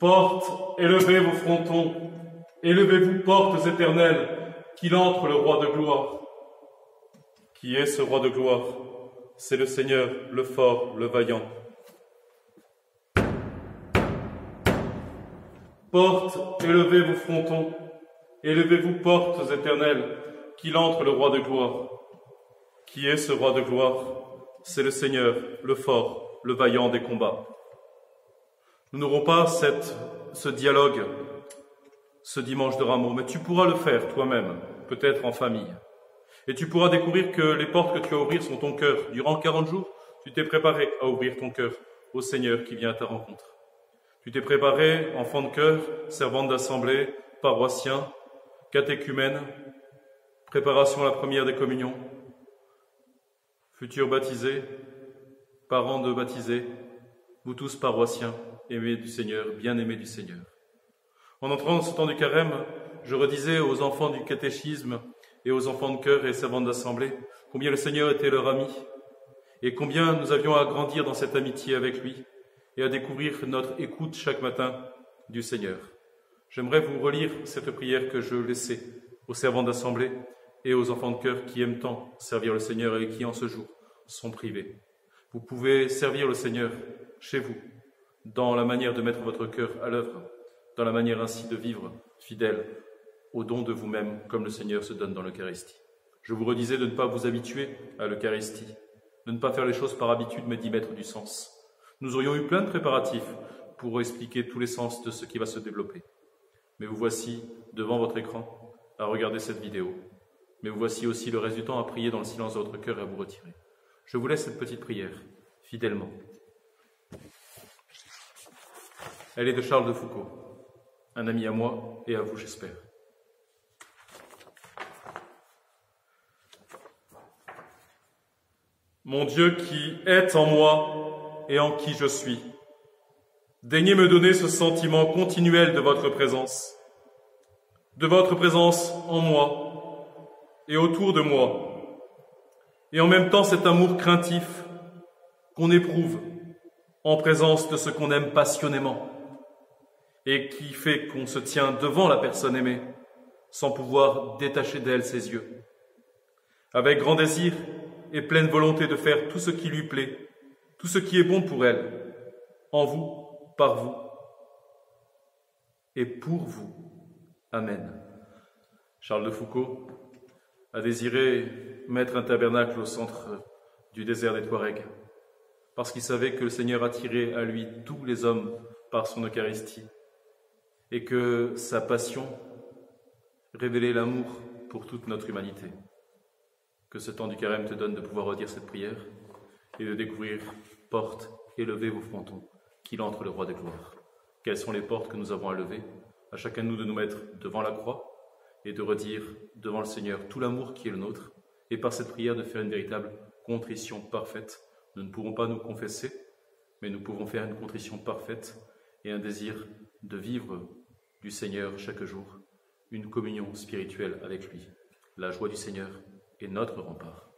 Portes, élevez vos frontons, élevez-vous, portes éternelles, qu'il entre le roi de gloire. Qui est ce roi de gloire? C'est le Seigneur, le fort, le vaillant. Portes, élevez vos frontons, élevez-vous, portes éternelles, qu'il entre le roi de gloire. Qui est ce roi de gloire? C'est le Seigneur, le fort, le vaillant des combats. Nous n'aurons pas ce dialogue ce dimanche de Rameaux, mais tu pourras le faire toi-même, peut-être en famille. Et tu pourras découvrir que les portes que tu as à ouvrir sont ton cœur. Durant 40 jours, tu t'es préparé à ouvrir ton cœur au Seigneur qui vient à ta rencontre. Tu t'es préparé, enfant de cœur, servante d'assemblée, paroissien, catéchumène, préparation à la première des communions, futur baptisé, parents de baptisés, vous tous paroissiens, aimés du Seigneur, bien-aimés du Seigneur. En entrant dans ce temps du carême, je redisais aux enfants du catéchisme et aux enfants de cœur et servantes d'assemblée combien le Seigneur était leur ami et combien nous avions à grandir dans cette amitié avec lui et à découvrir notre écoute chaque matin du Seigneur. J'aimerais vous relire cette prière que je laissais aux servantes d'assemblée et aux enfants de cœur qui aiment tant servir le Seigneur et qui en ce jour sont privés. Vous pouvez servir le Seigneur chez vous, dans la manière de mettre votre cœur à l'œuvre, dans la manière ainsi de vivre fidèle au don de vous-même, comme le Seigneur se donne dans l'Eucharistie. Je vous redisais de ne pas vous habituer à l'Eucharistie, de ne pas faire les choses par habitude, mais d'y mettre du sens. Nous aurions eu plein de préparatifs pour expliquer tous les sens de ce qui va se développer. Mais vous voici devant votre écran à regarder cette vidéo. Mais vous voici aussi le reste du temps à prier dans le silence de votre cœur et à vous retirer. Je vous laisse cette petite prière, fidèlement. Elle est de Charles de Foucauld, un ami à moi et à vous, j'espère. Mon Dieu qui est en moi et en qui je suis, daignez me donner ce sentiment continuel de votre présence en moi et autour de moi, et en même temps cet amour craintif qu'on éprouve en présence de ce qu'on aime passionnément et qui fait qu'on se tient devant la personne aimée sans pouvoir détacher d'elle ses yeux, avec grand désir et pleine volonté de faire tout ce qui lui plaît, tout ce qui est bon pour elle, en vous, par vous et pour vous. Amen. Charles de Foucauld a désiré mettre un tabernacle au centre du désert des Touaregs, parce qu'il savait que le Seigneur attirait à lui tous les hommes par son Eucharistie, et que sa passion révélait l'amour pour toute notre humanité. Que ce temps du carême te donne de pouvoir redire cette prière et de découvrir « Portes, élevez vos frontons, qu'il entre le roi de gloire ». Quelles sont les portes que nous avons à lever? À chacun de nous de nous mettre devant la croix et de redire devant le Seigneur tout l'amour qui est le nôtre, et par cette prière de faire une véritable contrition parfaite. Nous ne pourrons pas nous confesser, mais nous pouvons faire une contrition parfaite et un désir de vivre du Seigneur chaque jour, une communion spirituelle avec lui. La joie du Seigneur est notre rempart.